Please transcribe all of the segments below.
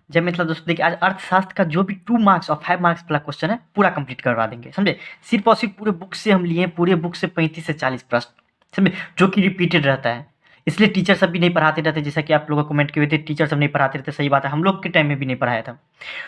जब मतलब दोस्तों देखिए आज अर्थशास्त्र का जो भी 2 मार्क्स और 5 मार्क्स वाला क्वेश्चन है पूरा कंप्लीट करवा देंगे, समझे। सिर्फ और सिर्फ पूरे बुक से हम लिए हैं, पूरे बुक से 35 से 40 प्रश्न, समझे, जो कि रिपीटेड रहता है। इसलिए टीचर सब भी नहीं पढ़ाते रहते, जैसा कि आप लोग कमेंट किए हुए थे, टीचर सब नहीं पढ़ाते रहते, सही बात है, हम लोग के टाइम में भी नहीं पढ़ाया था।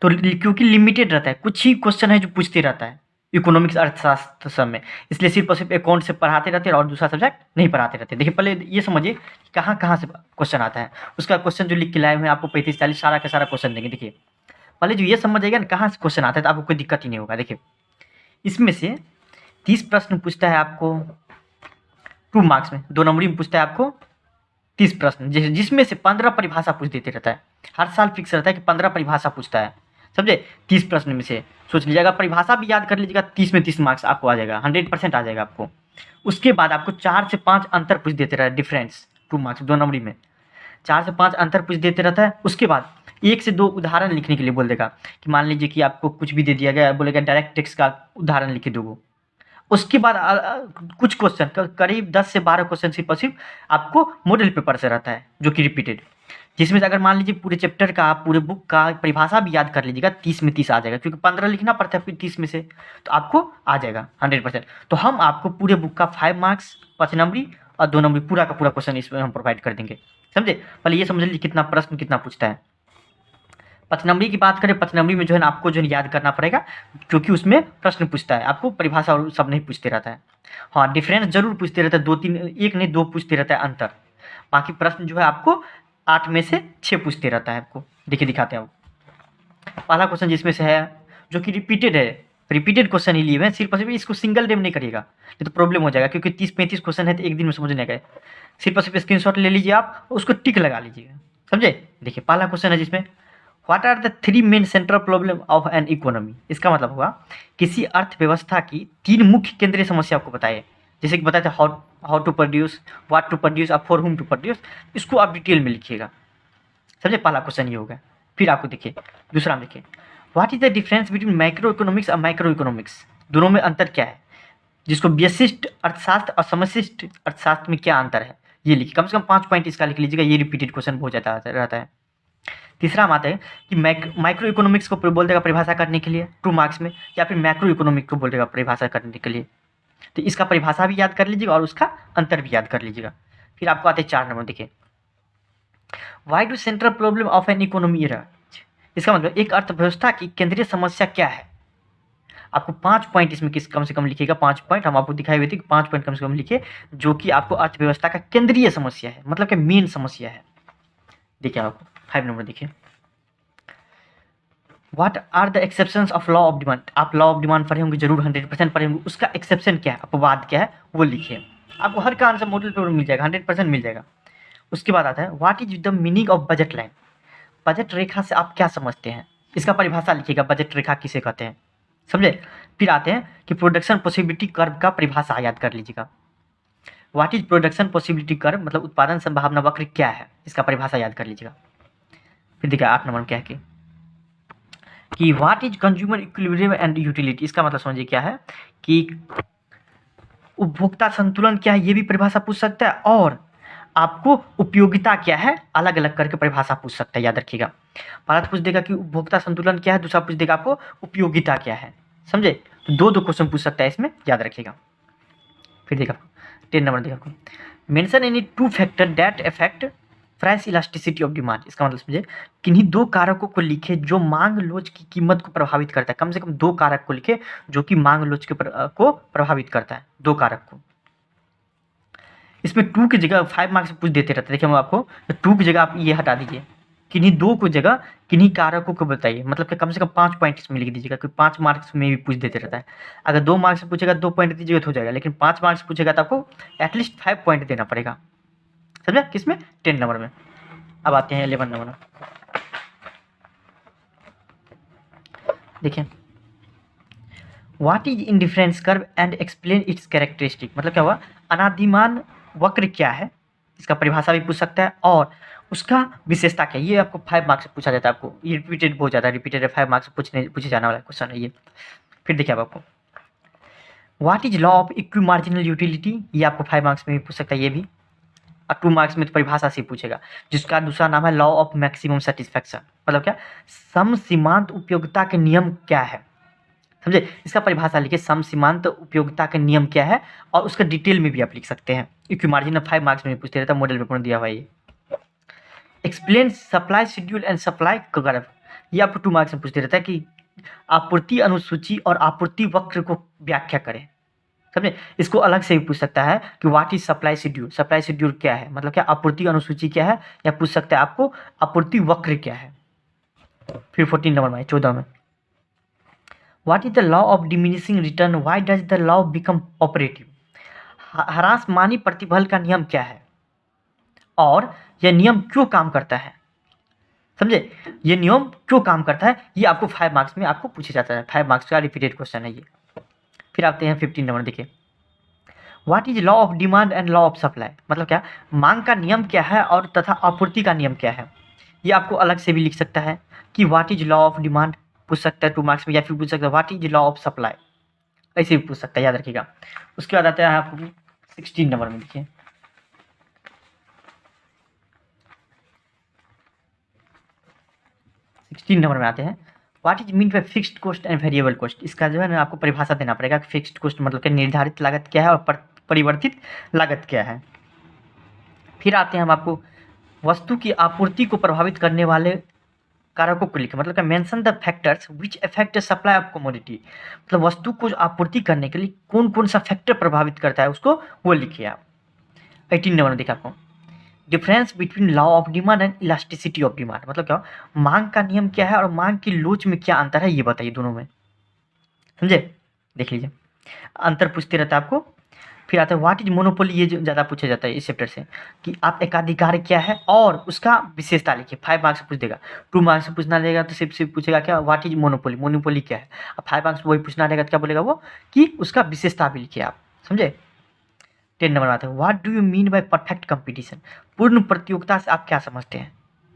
तो क्योंकि लिमिटेड रहता है, कुछ ही क्वेश्चन है जो पूछते रहता है इकोनॉमिक्स अर्थशास्त्र सब में, इसलिए सिर्फ और सिर्फ अकाउंट से पढ़ाते रहते हैं और दूसरा सब्जेक्ट नहीं पढ़ाते रहते। देखिए पहले ये समझिए कहाँ कहाँ से क्वेश्चन आता है, उसका क्वेश्चन जो लिख के लाए हुए हैं आपको 35-40 सारा का सारा क्वेश्चन देंगे। देखिए पहले जो ये समझ जाएगा ना कहाँ से क्वेश्चन आता है तो आपको कोई दिक्कत ही नहीं होगा। देखिए इसमें से 30 प्रश्न पूछता है आपको 2 मार्क्स में, 2 नंबरी में पूछता है आपको 30 प्रश्न, जिसमें से 15 परिभाषा पूछ देते रहता है। हर साल फिक्स रहता है कि 15 परिभाषा पूछता है, समझे। 30 प्रश्न में से सोच लीजिएगा, परिभाषा भी याद कर लीजिएगा, 30 में 30 मार्क्स आपको आ जाएगा, 100% आ जाएगा आपको। उसके बाद आपको 4 से 5 अंतर पूछ देते रहता है, डिफरेंस 2 मार्क्स 2 नंबरी में 4 से 5 अंतर पूछ देते रहता है। उसके बाद 1 से 2 उदाहरण लिखने के लिए बोल देगा कि मान लीजिए कि आपको कुछ भी दे दिया गया है, बोलेगा डायरेक्ट टेक्स्ट का उदाहरण लिख के दो। उसके बाद कुछ क्वेश्चन करीब 10 से 12 क्वेश्चन सिर्फ और सिर्फ आपको मॉडल पेपर से रहता है, जो कि रिपीटेड, जिसमें से अगर मान लीजिए पूरे चैप्टर का पूरे बुक का परिभाषा भी याद कर लीजिएगा, 30 में 30 आ जाएगा, क्योंकि 15 लिखना पड़ता है फिर 30 में से, तो आपको आ जाएगा 100%। तो हम आपको पूरे बुक का 5 मार्क्स 5 नंबरी और 2 नंबरी पूरा का पूरा क्वेश्चन इसमें हम प्रोवाइड कर देंगे, समझे। पहले ये समझ लीजिए कितना प्रश्न कितना पूछता है। 5 नंबरी की बात करें, 5 नंबरी में जो है ना आपको जो है याद करना पड़ेगा, क्योंकि उसमें प्रश्न पूछता है, आपको परिभाषा और सब नहीं पूछते रहता है। हाँ डिफरेंस जरूर पूछते रहता है, 2-3 एक नहीं 2 पूछते रहता है अंतर। बाकी प्रश्न जो है आपको 8 में से 6 पूछते रहता है आपको। देखिए दिखाते हैं आपको पहला क्वेश्चन जिसमें से है जो कि रिपीटेड है, रिपीटेड क्वेश्चन ही लिए हुए हैं, सिर्फ और सिर्फ इसको सिंगल डे में नहीं करिएगा, नहीं तो प्रॉब्लम हो जाएगा, क्योंकि 30-35 क्वेश्चन है तो एक दिन में समझने गए। सिर्फ और सिर्फ स्क्रीनशॉट ले लीजिए आप, उसको टिक लगा लीजिएगा, समझे। देखिए पहला क्वेश्चन है जिसमें what are the 3 main central problem of an economy. इसका मतलब होगा किसी अर्थव्यवस्था की 3 मुख्य केंद्रीय समस्या आपको बताइए, जैसे कि बताए थे how to produce, what to produce और फॉर हुम टू प्रोड्यूस, इसको आप डिटेल में लिखिएगा, समझे। पहला क्वेश्चन ये होगा। फिर आपको देखिए दूसरा में देखिए what is the difference between micro economics और माइक्रो इकोनॉमिक्स, दोनों में अंतर क्या है, जिसको व्यशिष्ट अर्थशास्त्र और समशिष्ट अर्थशास्त्र में क्या अंतर है, ये लिखिए। कम से कम 5 पॉइंट इसका लिख लीजिएगा, ये रिपीटेड क्वेश्चन बहुत ज़्यादा रहता है। तीसरा बात है कि माइक्रो इकोनॉमिक्स को बोल देगा परिभाषा करने के लिए 2 मार्क्स में, या फिर मैक्रो इकोनॉमिक को बोल देगा परिभाषा करने के लिए, तो इसका परिभाषा भी याद कर लीजिएगा और उसका अंतर भी याद कर लीजिएगा। फिर आपको आते हैं 4 नंबर, देखिए why do central problem of an economy Ira's. इसका मतलब एक अर्थव्यवस्था की केंद्रीय समस्या क्या है। आपको 5 पॉइंट इसमें कम से कम लिखिएगा, 5 पॉइंट हम आपको दिखाई हुए थे कि 5 पॉइंट कम से कम लिखिए, जो कि आपको अर्थव्यवस्था का केंद्रीय समस्या है, मतलब कि मेन समस्या है। देखिए आपको 5 नंबर देखिए what are the exceptions of law of demand. आप लॉ ऑफ डिमांड पढ़े होंगे जरूर, 100% पढ़े होंगे, उसका एक्सेप्शन क्या है, अपवाद क्या है वो लिखिए। आपको हर का आंसर मॉडल पेपर मिल जाएगा, 100% मिल जाएगा। उसके बाद आता है what is the meaning of budget line. Budget रेखा से आप क्या समझते हैं, इसका परिभाषा लिखिएगा, बजट रेखा किसे कहते हैं, समझे। फिर आते हैं कि प्रोडक्शन पॉसिबिलिटी कर्व का परिभाषा याद कर लीजिएगा। What is production possibility curve, मतलब उत्पादन संभावना वक्र क्या है, इसका परिभाषा याद कर लीजिएगा। फिर देखिए 8 नंबर क्या है कि what is consumer equilibrium and utility. इसका मतलब समझिए क्या है कि उपभोक्ता संतुलन क्या है, ये भी परिभाषा पूछ सकता है, और आपको उपयोगिता क्या है अलग अलग करके परिभाषा पूछ सकता है, याद रखिएगा। पहला पूछ देगा कि उपभोक्ता संतुलन क्या है, दूसरा पूछ देगा आपको उपयोगिता क्या है, समझे। तो 2 क्वेश्चन पूछ सकता है इसमें, याद रखिएगा। फिर देखा 10 नंबर देखा आपको mention any 2 factor that affect price elasticity of demand. इसका मतलब समझे किन्हीं 2 कारकों को लिखे जो मांग लोच की कीमत को प्रभावित करता है। कम से कम 2 कारक को लिखे जो कि मांग लोच को प्रभावित करता है, 2 कारक को। इसमें 2 की जगह 5 मार्क्स पूछ देते रहते हैं। देखिए हम आपको 2 की जगह आप ये हटा दीजिए, किन्हीं 2 को जगह किन्हीं कारकों को बताइए, मतलब कि कम से कम 5 पॉइंट इसमें लिख दीजिएगा, क्योंकि 5 मार्क्स में भी पूछ देते रहता है। अगर 2 मार्क्स से पूछेगा 2 पॉइंट दीजिएगा तो हो जाएगा, लेकिन 5 मार्क्स पूछेगा तो आपको एटलीस्ट 5 पॉइंट देना पड़ेगा, समझा। किसमें 10 नंबर में। अब आते हैं 11 नंबर में, देखिए what is indifference curve and explain it's characteristic. मतलब क्या हुआ, अनादिमान वक्र क्या है, इसका परिभाषा भी पूछ सकता है, और उसका विशेषता क्या है, ये आपको 5 मार्क्स से पूछा जाता है। आपको ये रिपीटेड बहुत ज़्यादा रिपीटेड है, 5 मार्क्स से पूछे जाने वाला क्वेश्चन है ये। फिर देखिए अब आपको what is law of equi marginal utility, ये आपको 5 मार्क्स में भी पूछ सकता है ये भी। और 2 मार्क्स में तो परिभाषा से पूछेगा, जिसका दूसरा नाम है लॉ ऑफ मैक्सिमम सेटिस्फैक्शन। मतलब क्या, सम सीमांत उपयोगिता के नियम क्या है, समझे। इसका परिभाषा लिखिए, सम सीमांत उपयोगिता के नियम क्या है, और उसका डिटेल में भी आप लिख सकते हैं, क्योंकि मार्जिन ऑफ 5 मार्क्स में पूछते रहता है, मॉडल पेपर में दिया हुआ है ये। Explain supply schedule and supply curve, ये आपको 2 मार्क्स में पूछते रहता है कि आपूर्ति अनुसूची और आपूर्ति वक्र को व्याख्या करें, समझे। इसको अलग से भी पूछ सकता है कि what is supply schedule, supply schedule क्या है, मतलब क्या आपूर्ति अनुसूची क्या है, या पूछ सकता है आपको आपूर्ति वक्र क्या है। फिर 14 नंबर में 14 में, what is the law of diminishing return, why does the law become operative, ह्रासमानी प्रतिफल का नियम क्या है और यह नियम क्यों काम करता है, समझे। ये नियम क्यों काम करता है, ये आपको 5 मार्क्स में आपको पूछा जाता है, 5 मार्क्स का रिपीटेड क्वेश्चन है ये। फिर आते हैं 15 नंबर, देखिए, what is law of demand and law of supply, मतलब क्या मांग का नियम क्या है और तथा आपूर्ति का नियम क्या है। ये आपको अलग से भी लिख सकता है कि what is law of demand पूछ सकता है 2 मार्क्स में, या फिर पूछ सकता है what is law of supply, ऐसे भी पूछ सकता है, याद रखिएगा। उसके बाद आता है आपको 16 नंबर में, देखिए, नंबर में आते हैं, what is mean by fixed cost and variable cost. इसका जो है ना आपको परिभाषा देना पड़ेगा कि फिक्स्ड कॉस्ट मतलब क्या, निर्धारित लागत क्या है, और परिवर्तित लागत क्या है। फिर आते हैं हम आपको वस्तु की आपूर्ति को प्रभावित करने वाले कारकों को लिखें, मतलब क्या mention the factors which affect supply of commodity, मतलब वस्तु को आपूर्ति करने के लिए कौन कौन सा फैक्टर प्रभावित करता है उसको वो लिखिए आप। 18 नंबर देखा आपको, difference between law of demand and elasticity of demand, मतलब क्या मांग का नियम क्या है और मांग की लोच में क्या अंतर है, ये बताइए दोनों में, समझे। देख लीजिए, अंतर पूछते रहता है आपको। फिर आता है व्हाट इज मोनोपोली, ये जो ज़्यादा पूछा जाता है इस चैप्टर से, कि आप एकाधिकार क्या है और उसका विशेषता लिखिए। 5 मार्क्स से पूछ देगा, 2 मार्क्स से पूछना रहेगा तो सिर्फ पूछेगा क्या व्हाट इज मोनोपोली, मोनोपोली क्या है। अब 5 मार्क्स वही पूछना रहेगा तो क्या बोलेगा वो कि उसका विशेषता भी लिखिए आप, समझे। 10 नंबर आता है, what do you mean by perfect competition, पूर्ण प्रतियोगिता से आप क्या समझते हैं,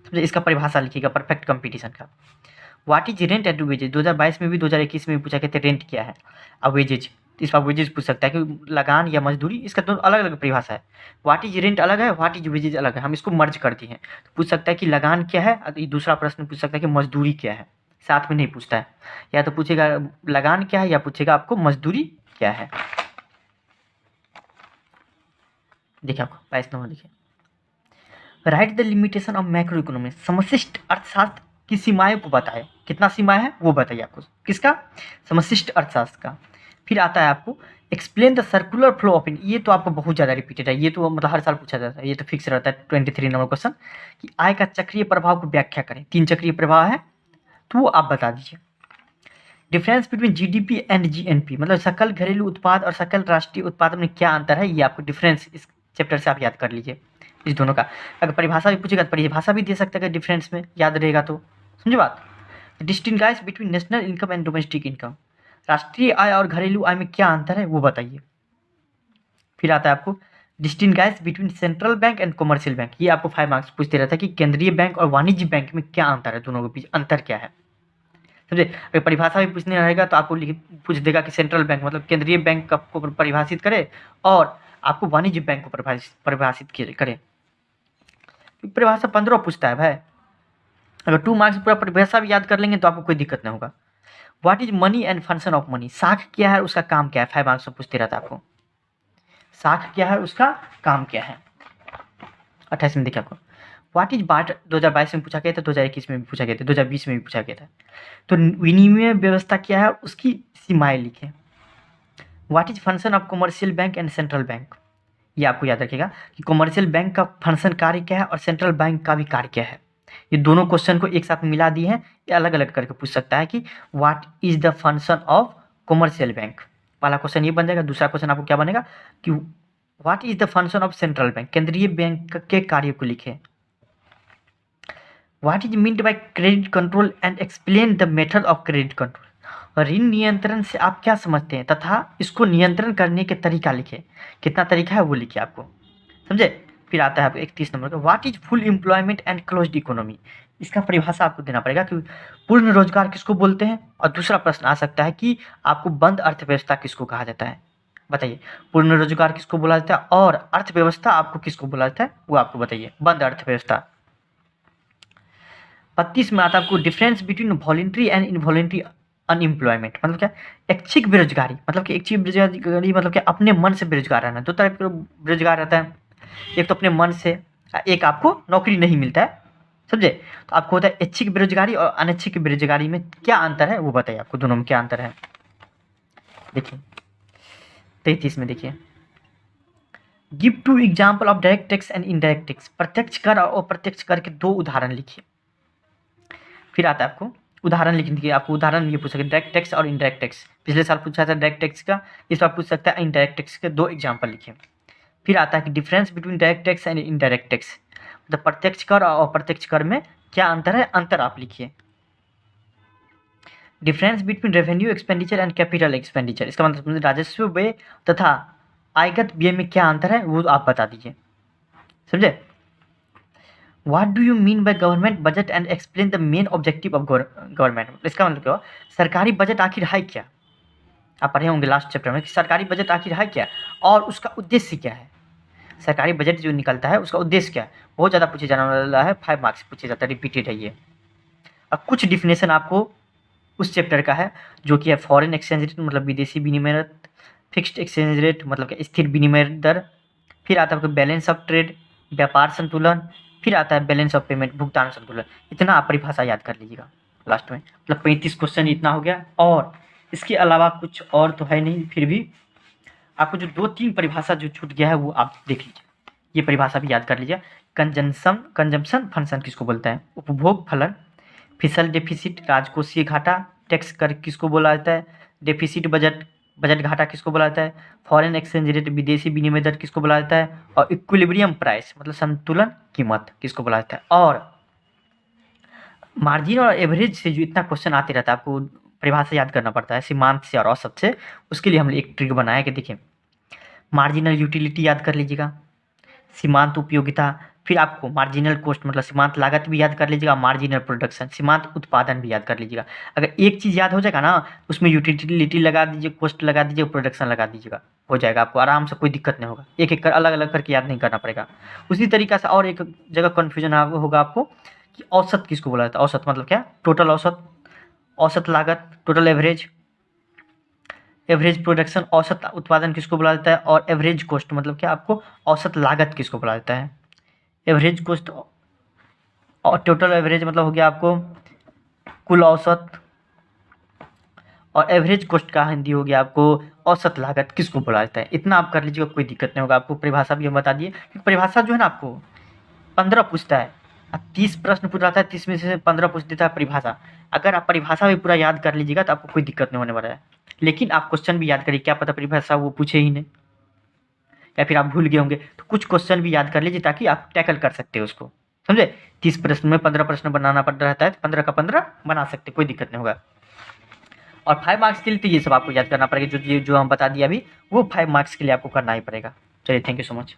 समझे। इसका परिभाषा लिखिएगा परफेक्ट कंपटीशन का। What is rent and wages, 2022 में भी 2021 में भी पूछा कहते रेंट क्या है, अब वेजेज, इस पर वेजेज पूछ सकता है कि लगान या मजदूरी, इसका दोनों अलग अलग परिभाषा है। व्हाट इज रेंट अलग है, व्हाट इज वेजेज अलग है, हम इसको मर्ज कर दिए हैं। तो पूछ सकता है कि लगान क्या है, और दूसरा प्रश्न पूछ सकता है कि मजदूरी क्या है, साथ में नहीं पूछता है। या तो पूछेगा लगान क्या है या पूछेगा आपको मजदूरी क्या है। देखिए आपको 22 नंबर, देखिए, write the limitation of macro economy, समशिष्ट अर्थशास्त्र की सीमाएं को बताए, कितना सीमाएं है वो बताइए आपको, किसका, समशिष्ट अर्थशास्त्र का। फिर आता है आपको explain the circular flow of in, ये तो आपको बहुत ज़्यादा रिपीटेड है, ये तो मतलब हर साल पूछा जाता है, ये तो फिक्स रहता है 23 नंबर क्वेश्चन, कि आय का चक्रीय प्रभाव को व्याख्या करें। 3 चक्रीय प्रभाव है तो वो आप बता दीजिए। Difference between GDP and GNP, मतलब सकल घरेलू उत्पाद और सकल राष्ट्रीय उत्पाद में क्या अंतर है, ये आपको डिफरेंस इस चैप्टर से आप याद कर लीजिए इस दोनों का। अगर परिभाषा भी पूछेगा तो परिभाषा भी दे सकता है डिफरेंस में, याद रहेगा तो, समझे बात। Distinguish between national income and domestic income, राष्ट्रीय आय और घरेलू आय में क्या अंतर है वो बताइए। फिर आता है आपको distinguish between central bank and commercial bank, ये आपको 5 मार्क्स पूछते रहता है कि केंद्रीय बैंक और वाणिज्य बैंक में क्या अंतर है, दोनों के बीच अंतर क्या है, समझे। अगर परिभाषा भी पूछने रहेगा तो आपको पूछ देगा कि सेंट्रल बैंक मतलब केंद्रीय बैंक को परिभाषित करे और आपको वाणिज्य बैंक को परिभाषित करे। परिभाषा 15 पूछता है भाई, अगर 2 मार्क्स पूरा परिभाषा भी याद कर लेंगे तो आपको कोई दिक्कत नहीं होगा। What is money and function of money, साख क्या है उसका काम क्या है, 5 मार्क्स में पूछते रहता है आपको, साख क्या है उसका काम क्या है। 28 में देखिए आपको व्हाट इज बाट, 2022 में पूछा गया था, 2021 में भी पूछा गया था, 2020 में भी पूछा गया था। तो विनिमय व्यवस्था क्या है उसकी सीमाएं लिखें। What is function of commercial bank and central bank, ये आपको याद रखिएगा कि कॉमर्शियल बैंक का फंक्शन कार्य क्या है और सेंट्रल बैंक का भी कार्य क्या है। ये दोनों क्वेश्चन को एक साथ मिला दिए हैं, ये अलग अलग करके पूछ सकता है कि what is the function of commercial bank, पहला क्वेश्चन ये बन जाएगा। दूसरा क्वेश्चन आपको क्या बनेगा कि what is the function of central bank, केंद्रीय बैंक के कार्य को लिखें। What is meant by credit control and explain the method of credit control, ऋण नियंत्रण से आप क्या समझते हैं तथा इसको नियंत्रण करने के तरीका लिखे, कितना तरीका है वो लिखिए आपको, समझे। फिर आता है आपको 31 नंबर का what is full employment and closed economy, इसका परिभाषा आपको देना पड़ेगा कि पूर्ण रोजगार किसको बोलते हैं, और दूसरा प्रश्न आ सकता है कि आपको बंद अर्थव्यवस्था किसको कहा जाता है। बताइए पूर्ण रोजगार किसको बोला जाता है और अर्थव्यवस्था आपको किसको बोला जाता है वो आपको बताइए। बंद अर्थव्यवस्था। 32 में आता है आपको difference between voluntary and involuntary unemployment. मतलब क्या? ऐच्छिक बेरोजगारी मतलब कि ऐच्छिक बेरोजगारी मतलब क्या? अपने मन से बेरोजगार रहना। दो तरह का बेरोजगार रहता है, एक तो अपने मन से, एक आपको नौकरी नहीं मिलता है, समझे? तो आपको होता है ऐच्छिक बेरोजगारी और अनैच्छिक बेरोजगारी में क्या अंतर है वो बताइए, आपको दोनों में क्या अंतर है। देखिए 33 में देखिए give 2 example of direct tax and indirect tax. प्रत्यक्ष कर और अप्रत्यक्ष कर के 2 उदाहरण लिखिए। फिर आता है आपको उदाहरण लिखने के लिए, आपको उदाहरण ये पूछ सकते डायरेक्ट टैक्स और इनडायरेक्ट टैक्स। पिछले साल पूछा था डायरेक्ट टैक्स का, इस बार पूछ सकता है इनडायरेक्ट टैक्स के 2 एग्जाम्पल लिखिए। फिर आता है कि difference between direct tax and indirect tax, मतलब प्रत्यक्ष कर और अप्रत्यक्ष कर में क्या अंतर है, अंतर आप लिखिए। Difference between revenue expenditure and capital expenditure, इसका मतलब राजस्व व्यय तथा आयगत व्यय में क्या अंतर है वो आप बता दीजिए, समझे? What do you mean by government budget and explain the main objective of government. इसका मतलब क्या हुआ? सरकारी बजट आखिर है क्या? आप पढ़े होंगे लास्ट चैप्टर में कि सरकारी बजट आखिर है क्या और उसका उद्देश्य क्या है। सरकारी बजट जो निकलता है उसका उद्देश्य क्या है, बहुत ज़्यादा पूछे जाने वाला है, 5 मार्क्स पूछे जाता है, रिपीटेड है ये। अब कुछ डिफिनेशन आपको उस चैप्टर का है जो कि है फॉरेन एक्सचेंज रेट मतलब विदेशी विनिमय दर, फिक्स्ड एक्सचेंज रेट मतलब कि स्थिर विनिमय दर, फिर आता है आपको बैलेंस ऑफ ट्रेड व्यापार संतुलन, फिर आता है बैलेंस ऑफ पेमेंट भुगतान संतुलन। इतना आप परिभाषा याद कर लीजिएगा लास्ट में, मतलब 35 क्वेश्चन इतना हो गया। और इसके अलावा कुछ और तो है नहीं, फिर भी आपको जो 2-3 परिभाषा जो छूट गया है वो आप देख लीजिए, ये परिभाषा भी याद कर लीजिए। कंजम्पशन फंक्शन किसको बोलता है, उपभोग फलन, फिशल डेफिसिट राजकोषीय घाटा, टैक्स कर किसको बोला जाता है, डेफिसिट बजट घाटा किसको बोला जाता है, फॉरेन एक्सचेंज रेट विदेशी विनिमय दर किसको बोला जाता है, और इक्विलिब्रियम प्राइस मतलब संतुलन कीमत किसको बोला जाता है। और मार्जिन और एवरेज से जो इतना क्वेश्चन आते रहता है आपको परिभाषा याद करना पड़ता है सीमांत से और औसत से, उसके लिए हमने एक ट्रिक बनाया कि देखिए मार्जिनल यूटिलिटी याद कर लीजिएगा, सीमांत उपयोगिता, फिर आपको मार्जिनल कॉस्ट मतलब सीमांत लागत भी याद कर लीजिएगा, मार्जिनल प्रोडक्शन सीमांत उत्पादन भी याद कर लीजिएगा। अगर एक चीज़ याद हो जाएगा ना उसमें यूटिलिटी लगा दीजिए, कॉस्ट लगा दीजिए, प्रोडक्शन लगा दीजिएगा, हो जाएगा आपको आराम से, कोई दिक्कत नहीं होगा। एक एक कर अलग अलग करके याद नहीं करना पड़ेगा। उसी तरीक़ा से और एक जगह कन्फ्यूजन होगा आपको कि औसत किसको बोला जाता है। औसत मतलब क्या? टोटल औसत, औसत लागत, टोटल एवरेज, एवरेज प्रोडक्शन, औसत उत्पादन किसको बोला जाता है, और एवरेज कॉस्ट मतलब क्या आपको औसत लागत किसको बोला जाता है। एवरेज कॉस्ट और टोटल एवरेज मतलब हो गया आपको कुल औसत, और एवरेज कॉस्ट का हिंदी हो गया आपको औसत लागत किसको बोला जाता है। इतना आप कर लीजिएगा, कोई दिक्कत नहीं होगा। आपको परिभाषा भी हम बता दिए, क्योंकि परिभाषा जो है ना आपको 15 पूछता है, 30 प्रश्न पूछ रहा है, 30 में से 15 पूछ देता है परिभाषा। अगर आप परिभाषा भी पूरा याद कर लीजिएगा तो आपको कोई दिक्कत नहीं होने वाला है। लेकिन आप क्वेश्चन भी याद करिए, क्या पता परिभाषा वो पूछे ही नहीं, या फिर आप भूल गए होंगे, तो कुछ क्वेश्चन भी याद कर लीजिए ताकि आप टैकल कर सकते हो उसको, समझे? 30 प्रश्न में 15 प्रश्न बनाना पड़ रहता है, 15 का 15 बना सकते, कोई दिक्कत नहीं होगा। और 5 मार्क्स के लिए तो ये सब आपको याद करना पड़ेगा, जो हम बता दिया अभी वो 5 मार्क्स के लिए आपको करना ही पड़ेगा। चलिए, थैंक यू सो मच।